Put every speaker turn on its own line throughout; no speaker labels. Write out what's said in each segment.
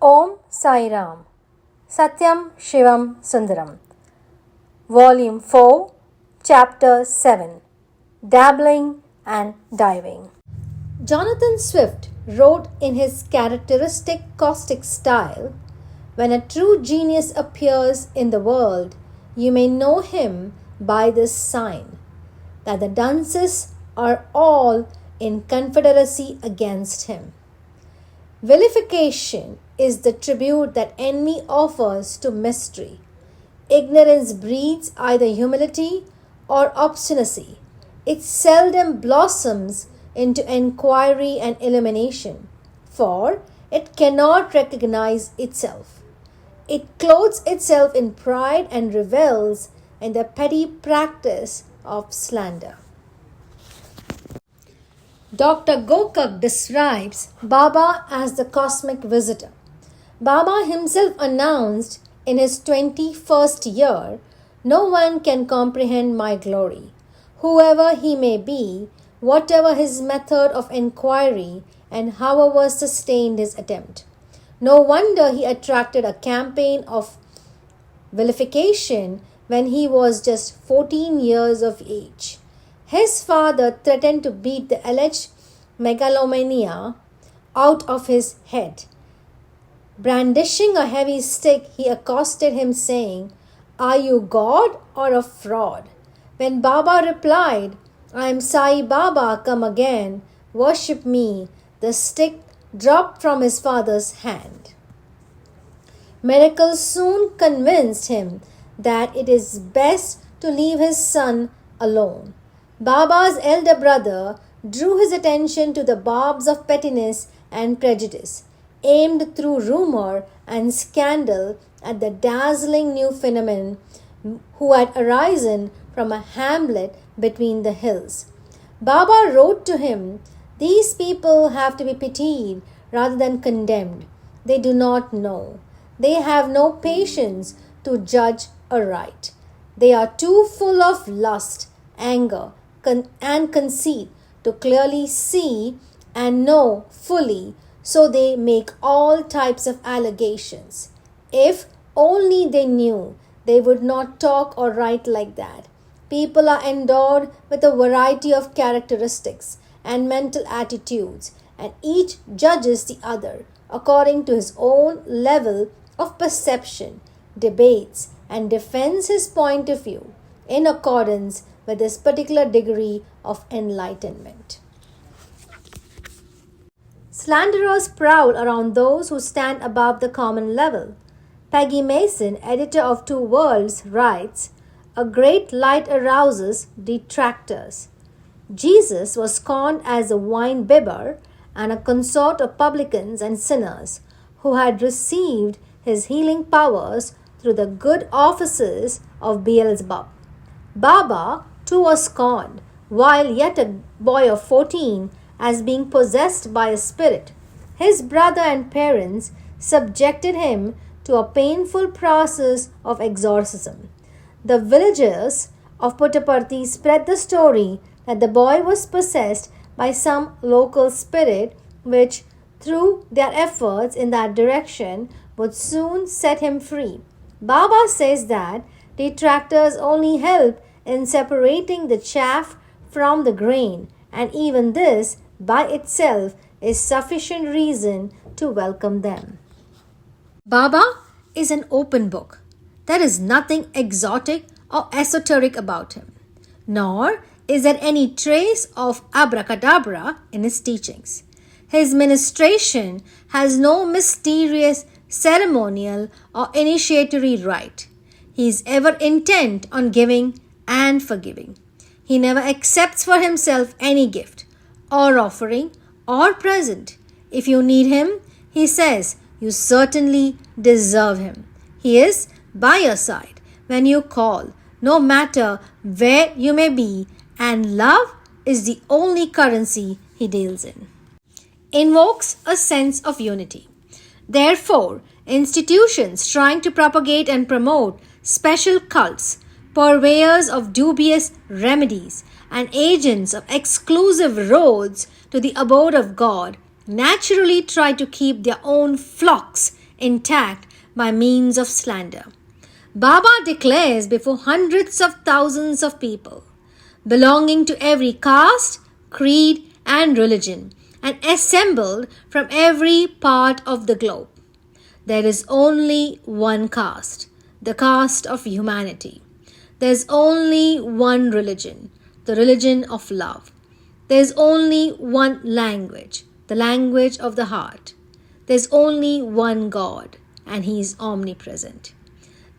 Om Sai Ram. Satyam Shivam Sundaram. Volume 4, Chapter 7. Dabbling and Diving. Jonathan Swift wrote in his characteristic caustic style, "When a true genius appears in the world, you may know him by this sign, that the dunces are all in confederacy against him." Vilification is the tribute that envy offers to mystery. Ignorance breeds either humility or obstinacy. It seldom blossoms into enquiry and illumination, for it cannot recognize itself. It clothes itself in pride and revels in the petty practice of slander. Dr. Gokak describes Baba as the cosmic visitor. Baba himself announced in his 21st year, "No one can comprehend my glory. Whoever he may be, whatever his method of inquiry, and however sustained his attempt." No wonder he attracted a campaign of vilification when he was just 14 years of age. His father threatened to beat the alleged megalomania out of his head. Brandishing a heavy stick, he accosted him, saying, "Are you God or a fraud?" When Baba replied, "I am Sai Baba come again, worship me," the stick dropped from his father's hand. Miracles soon convinced him that it is best to leave his son alone. Baba's elder brother drew his attention to the barbs of pettiness and prejudice, aimed through rumor and scandal at the dazzling new phenomenon who had arisen from a hamlet between the hills. Baba wrote to him, "These people have to be pitied rather than condemned. They do not know. They have no patience to judge aright. They are too full of lust, anger, and conceit to clearly see and know fully, so they make all types of allegations. If only they knew, they would not talk or write like that. People are endowed with a variety of characteristics and mental attitudes, and each judges the other according to his own level of perception, debates, and defends his point of view in accordance with his particular degree of enlightenment." Slanderers prowl around those who stand above the common level. Peggy Mason, editor of Two Worlds, writes, "A great light arouses detractors. Jesus was scorned as a wine bibber and a consort of publicans and sinners who had received his healing powers through the good offices of Beelzebub. Baba too was scorned, while yet a boy of 14, as being possessed by a spirit. His brother and parents subjected him to a painful process of exorcism. The villagers of Puttaparthi spread the story that the boy was possessed by some local spirit which, through their efforts in that direction, would soon set him free. Baba says that detractors only help in separating the chaff from the grain, and even this by itself is sufficient reason to welcome them. Baba is an open book. There is nothing exotic or esoteric about him, nor is there any trace of abracadabra in his teachings. His ministration has no mysterious ceremonial or initiatory rite. He is ever intent on giving and forgiving. He never accepts for himself any gift or offering or present. If you need him, he says, you certainly deserve him. He is by your side when you call, no matter where you may be, and love is the only currency he deals in. Invokes a sense of unity. Therefore, institutions trying to propagate and promote special cults, purveyors of dubious remedies, and agents of exclusive roads to the abode of God naturally try to keep their own flocks intact by means of slander. Baba declares before hundreds of thousands of people, belonging to every caste, creed, and religion, and assembled from every part of the globe. There is only one caste, the caste of humanity. There is only one religion, the religion of love. There is only one language, the language of the heart. There is only one God, and He is omnipresent.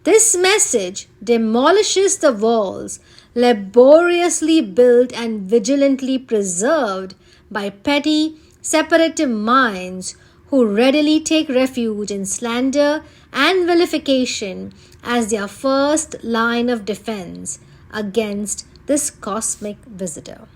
This message demolishes the walls laboriously built and vigilantly preserved by petty, separative minds who readily take refuge in slander and vilification as their first line of defense against this cosmic visitor.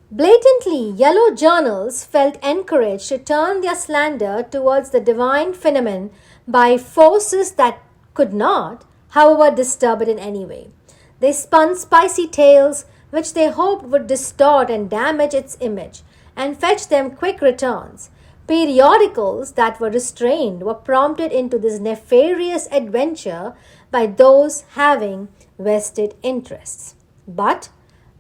Blatantly, yellow journals felt encouraged to turn their slander towards the divine phenomenon by forces that could not, however, disturb it in any way. They spun spicy tales which they hoped would distort and damage its image and fetch them quick returns. Periodicals that were restrained were prompted into this nefarious adventure by those having vested interests. But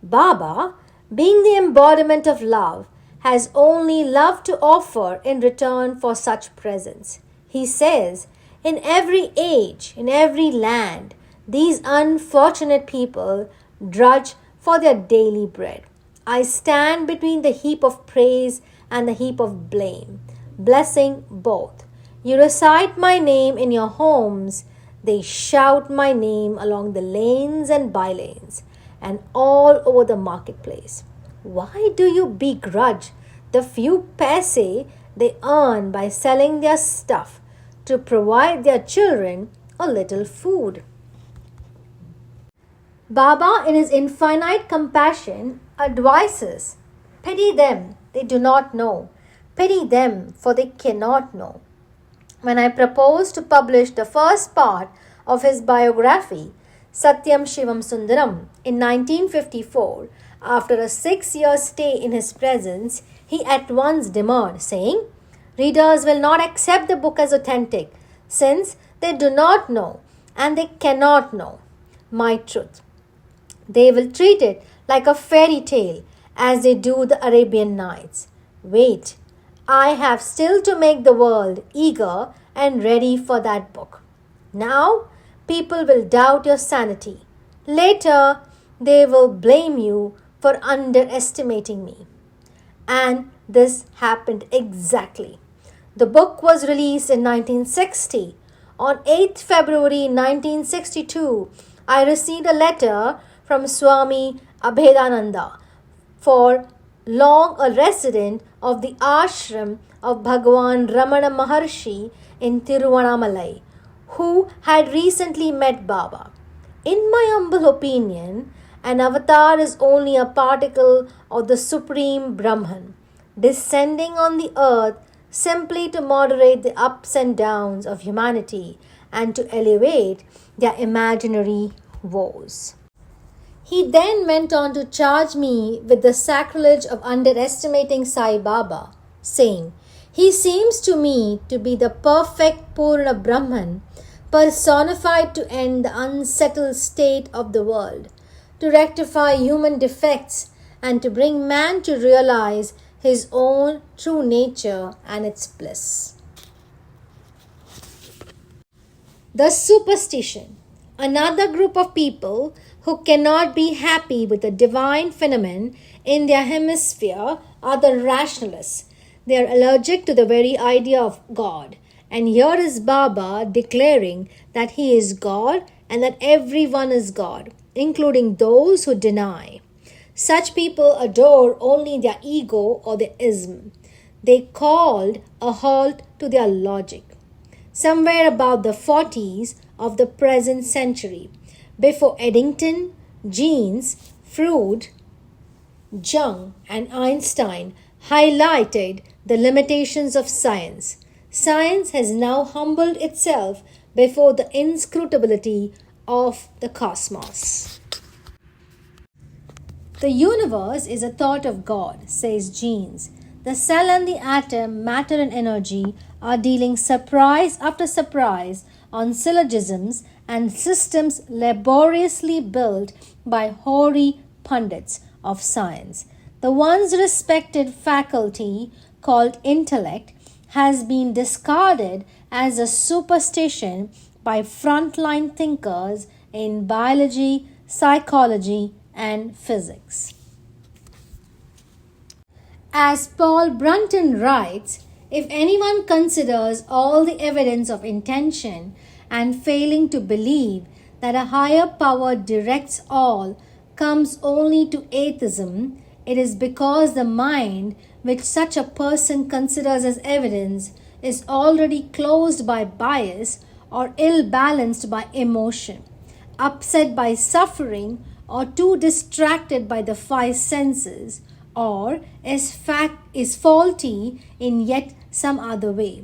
Baba, being the embodiment of love, has only love to offer in return for such presents. He says, in every age, in every land, these unfortunate people drudge for their daily bread. I stand between the heap of praise and the heap of blame, blessing both. You recite my name in your homes, they shout my name along the lanes and bylanes, and all over the marketplace. Why do you begrudge the few paise they earn by selling their stuff to provide their children a little food? Baba, in his infinite compassion, advises, pity them, they do not know. Pity them, for they cannot know. When I proposed to publish the first part of his biography, Satyam Shivam Sundaram, in 1954, after a 6-year stay in his presence, he at once demurred, saying, readers will not accept the book as authentic, since they do not know and they cannot know my truth. They will treat it like a fairy tale, as they do the Arabian Nights. Wait, I have still to make the world eager and ready for that book. Now, people will doubt your sanity. Later, they will blame you for underestimating me. And this happened exactly. The book was released in 1960. On 8th February 1962, I received a letter from Swami Abhedananda, for long a resident of the ashram of Bhagwan Ramana Maharshi in Tiruvannamalai, who had recently met Baba. In my humble opinion, an avatar is only a particle of the Supreme Brahman, descending on the earth simply to moderate the ups and downs of humanity and to elevate their imaginary woes. He then went on to charge me with the sacrilege of underestimating Sai Baba, saying, he seems to me to be the perfect Purna Brahman, personified to end the unsettled state of the world, to rectify human defects, and to bring man to realize his own true nature and its bliss. The superstition. Another group of people who cannot be happy with the divine phenomenon in their hemisphere are the rationalists. They are allergic to the very idea of God. And here is Baba declaring that he is God and that everyone is God, including those who deny. Such people adore only their ego or their ism. They called a halt to their logic. Somewhere about the 40s of the present century, before Eddington, Jeans, Freud, Jung, and Einstein highlighted the limitations of science, science has now humbled itself before the inscrutability of the cosmos. The universe is a thought of God, says Jeans. The cell and the atom, matter and energy, are dealing surprise after surprise on syllogisms and systems laboriously built by hoary pundits of science. The once respected faculty called intellect has been discarded as a superstition by frontline thinkers in biology, psychology, and physics. As Paul Brunton writes, if anyone considers all the evidence of intention and failing to believe that a higher power directs all comes only to atheism, it is because the mind which such a person considers as evidence is already closed by bias or ill-balanced by emotion, upset by suffering, or too distracted by the five senses, or is faulty in yet some other way.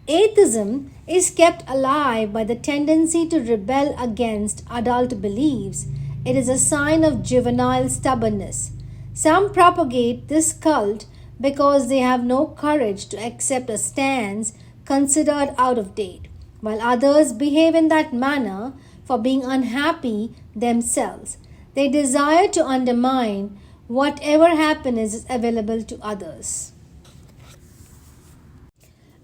Atheism is kept alive by the tendency to rebel against adult beliefs. It is a sign of juvenile stubbornness. Some propagate this cult because they have no courage to accept a stance considered out of date, while others behave in that manner for being unhappy themselves. They desire to undermine whatever happiness is available to others.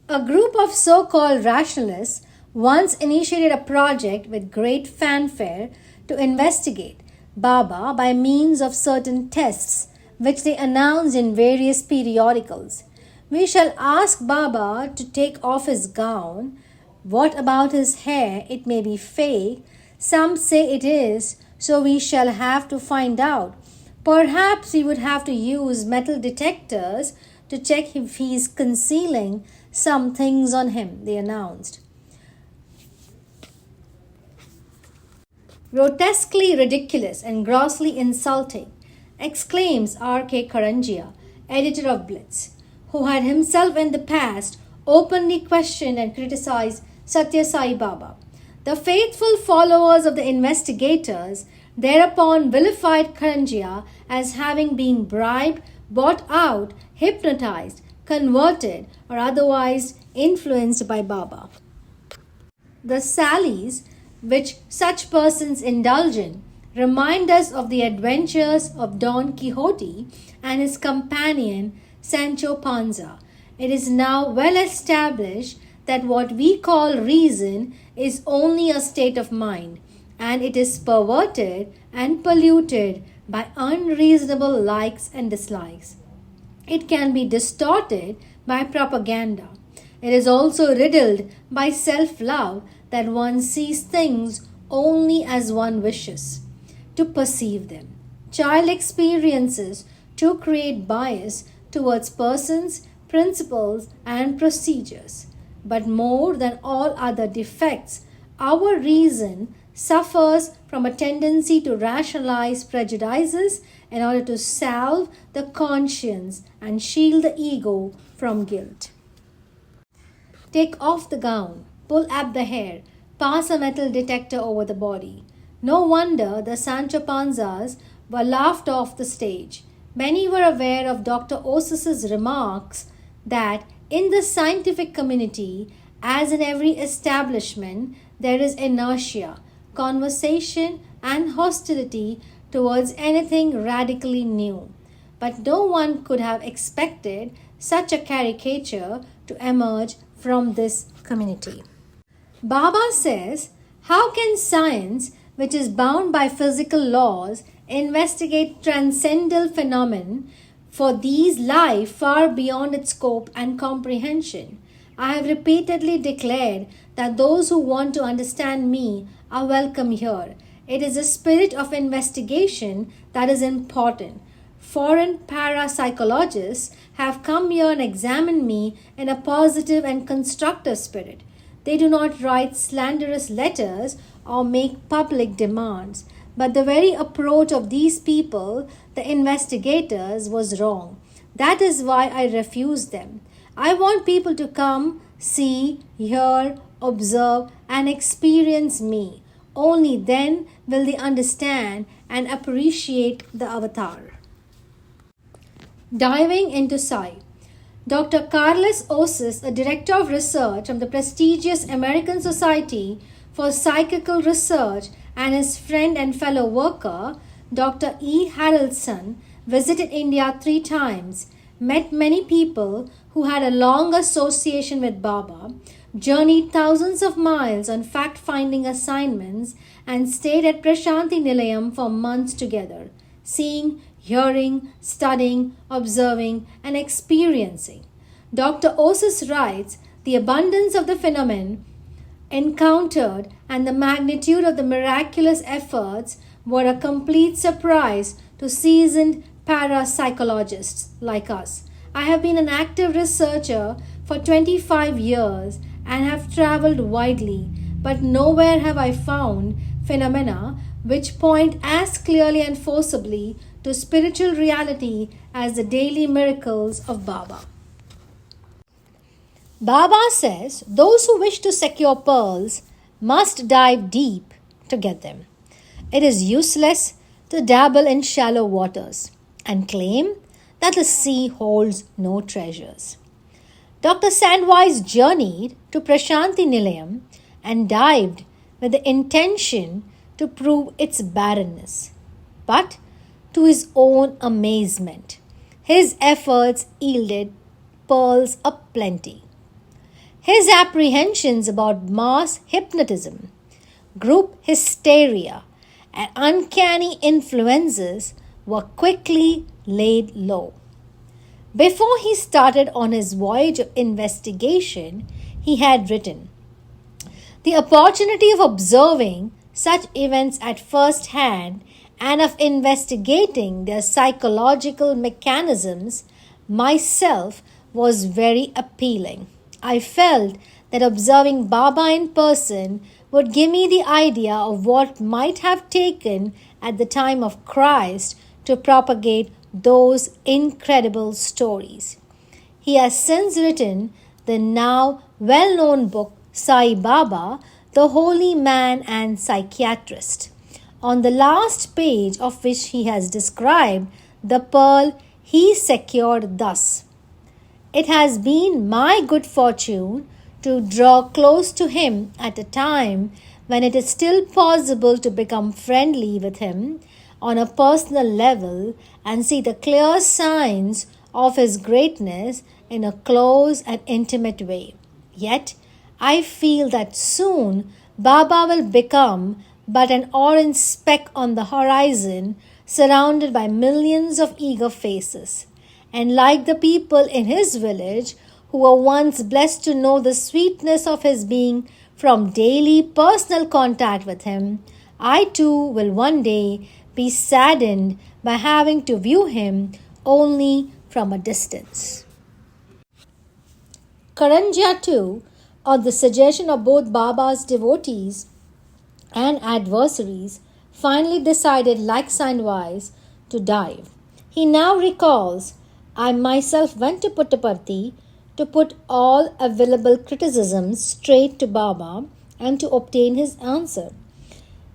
A group of so-called rationalists once initiated a project with great fanfare to investigate Baba by means of certain tests which they announced in various periodicals. We shall ask Baba to take off his gown. What about his hair? It may be fake. Some say it is, so we shall have to find out. Perhaps we would have to use metal detectors to check if he is concealing some things on him, they announced. Grotesquely ridiculous and grossly insulting, exclaims R.K. Karanjia, editor of Blitz, who had himself in the past openly questioned and criticized Satya Sai Baba. The faithful followers of the investigators thereupon vilified Karanjia as having been bribed, bought out, hypnotized, converted, or otherwise influenced by Baba. The sallies which such persons indulge in remind us of the adventures of Don Quixote and his companion Sancho Panza. It is now well established that what we call reason is only a state of mind, and it is perverted and polluted by unreasonable likes and dislikes. It can be distorted by propaganda. It is also riddled by self-love that one sees things only as one wishes to perceive them. Child experiences to create bias towards persons, principles, and procedures. But more than all other defects, our reason suffers from a tendency to rationalize prejudices in order to salve the conscience and shield the ego from guilt. Take off the gown, pull up the hair, pass a metal detector over the body. No wonder the Sancho Panzas were laughed off the stage. Many were aware of Dr. Osis's remarks that in the scientific community, as in every establishment, there is inertia, conversation, and hostility towards anything radically new. But no one could have expected such a caricature to emerge from this community. Baba says, how can science, which is bound by physical laws, investigate transcendental phenomena, for these lie far beyond its scope and comprehension? I have repeatedly declared that those who want to understand me are welcome here. It is the spirit of investigation that is important. Foreign parapsychologists have come here and examined me in a positive and constructive spirit. They do not write slanderous letters or make public demands. But the very approach of these people, the investigators, was wrong. That is why I refuse them. I want people to come, see, hear, observe, and experience me. Only then will they understand and appreciate the avatar. Diving into Sai. Dr. Carlos Osis, a director of research from the prestigious American Society for Psychical Research, and his friend and fellow worker, Dr. E. Harrelson, visited India 3 times, met many people who had a long association with Baba, journeyed thousands of miles on fact finding assignments, and stayed at Prashanti Nilayam for months together, seeing, hearing, studying, observing, and experiencing. Dr. Osis writes, the abundance of the phenomenon encountered and the magnitude of the miraculous efforts were a complete surprise to seasoned parapsychologists like us. I have been an active researcher for 25 years and have traveled widely, but nowhere have I found phenomena which point as clearly and forcibly to spiritual reality as the daily miracles of Baba. Baba says those who wish to secure pearls must dive deep to get them. It is useless to dabble in shallow waters and claim that the sea holds no treasures. Dr. Sandwise journeyed to Prashanti Nilayam and dived with the intention to prove its barrenness. But to his own amazement, his efforts yielded pearls aplenty. His apprehensions about mass hypnotism, group hysteria, and uncanny influences were quickly laid low. Before he started on his voyage of investigation, he had written, the opportunity of observing such events at first hand and of investigating their psychological mechanisms myself was very appealing. I felt that observing Baba in person would give me the idea of what might have taken at the time of Christ to propagate those incredible stories. He has since written the now well-known book Sai Baba, the Holy Man and Psychiatrist, on the last page of which he has described the pearl he secured thus. It has been my good fortune to draw close to him at a time when it is still possible to become friendly with him on a personal level and see the clear signs of his greatness in a close and intimate way. Yet, I feel that soon Baba will become but an orange speck on the horizon, surrounded by millions of eager faces. And like the people in his village who were once blessed to know the sweetness of his being from daily personal contact with him, I too will one day be saddened by having to view him only from a distance. Karanjia too, on the suggestion of both Baba's devotees and adversaries, finally decided, like Sandwise, to dive. He now recalls, I myself went to Puttaparthi to put all available criticisms straight to Baba and to obtain his answer.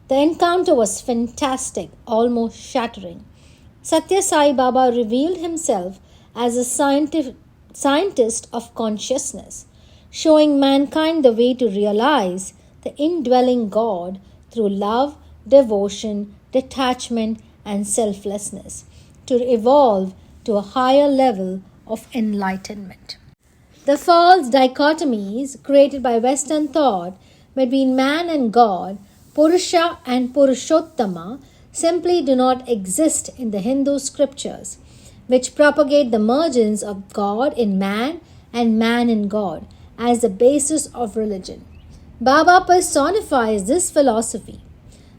The encounter was fantastic, almost shattering. Satya Sai Baba revealed himself as a scientist of consciousness, showing mankind the way to realize the indwelling God through love, devotion, detachment, and selflessness, to evolve to a higher level of enlightenment. The false dichotomies created by Western thought between man and God, Purusha and Purushottama, simply do not exist in the Hindu scriptures, which propagate the emergence of God in man and man in God as the basis of religion. Baba personifies this philosophy.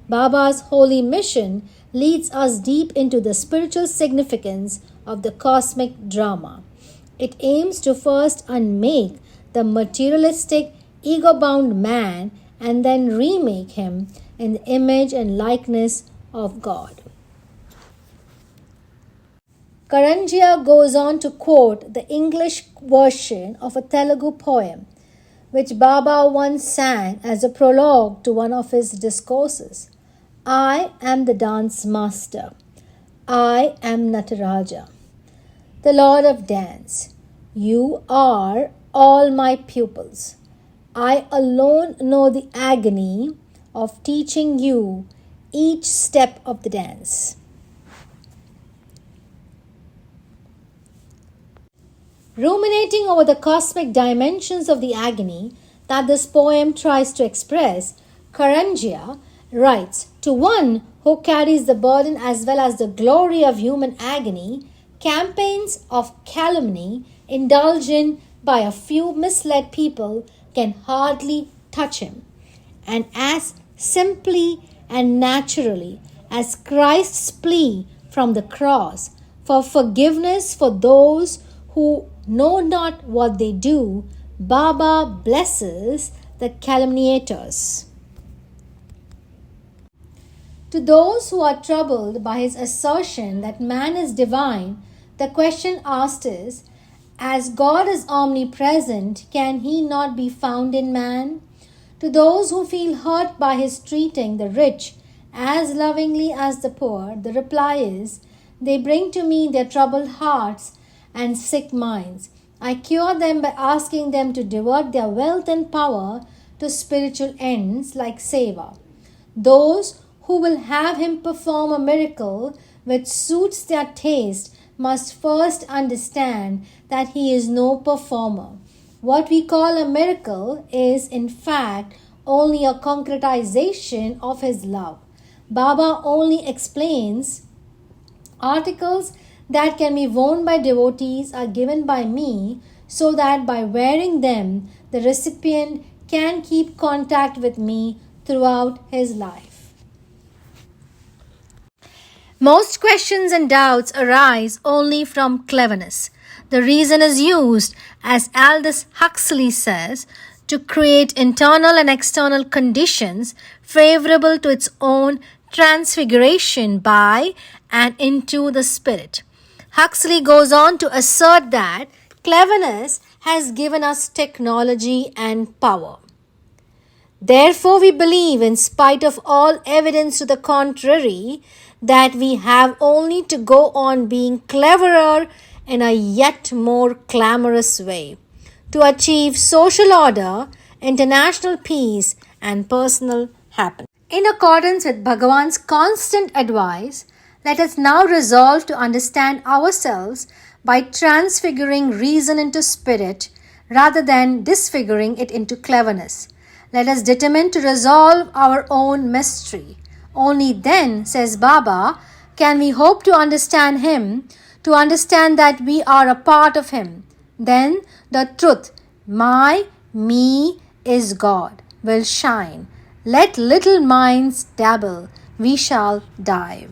Baba's holy mission leads us deep into the spiritual significance of the cosmic drama. It aims to first unmake the materialistic, ego-bound man and then remake him in the image and likeness of God. Karanjia goes on to quote the English version of a Telugu poem, which Baba once sang as a prologue to one of his discourses. I am the dance master. I am Nataraja, the Lord of Dance. You are all my pupils. I alone know the agony of teaching you each step of the dance. Ruminating over the cosmic dimensions of the agony that this poem tries to express, Karanjia writes, to one who carries the burden as well as the glory of human agony, campaigns of calumny indulged in by a few misled people can hardly touch him. And as simply and naturally as Christ's plea from the cross for forgiveness for those who know not what they do, Baba blesses the calumniators. To those who are troubled by his assertion that man is divine, the question asked is, as God is omnipresent, can he not be found in man? To those who feel hurt by his treating the rich as lovingly as the poor, the reply is, they bring to me their troubled hearts and sick minds. I cure them by asking them to divert their wealth and power to spiritual ends like seva. Those who will have him perform a miracle which suits their taste must first understand that he is no performer. What we call a miracle is, in fact, only a concretization of his love. Baba only explains articles that can be worn by devotees are given by me so that by wearing them, the recipient can keep contact with me throughout his life. Most questions and doubts arise only from cleverness. The reason is used, as Aldous Huxley says, to create internal and external conditions favorable to its own transfiguration by and into the spirit. Huxley goes on to assert that cleverness has given us technology and power. Therefore, we believe, in spite of all evidence to the contrary, that we have only to go on being cleverer in a yet more clamorous way to achieve social order, international peace, and personal happiness. In accordance with Bhagavan's constant advice, let us now resolve to understand ourselves by transfiguring reason into spirit rather than disfiguring it into cleverness. Let us determine to resolve our own mystery. Only then, says Baba, can we hope to understand him, to understand that we are a part of him. Then the truth, my, me is God, will shine. Let little minds dabble, we shall dive.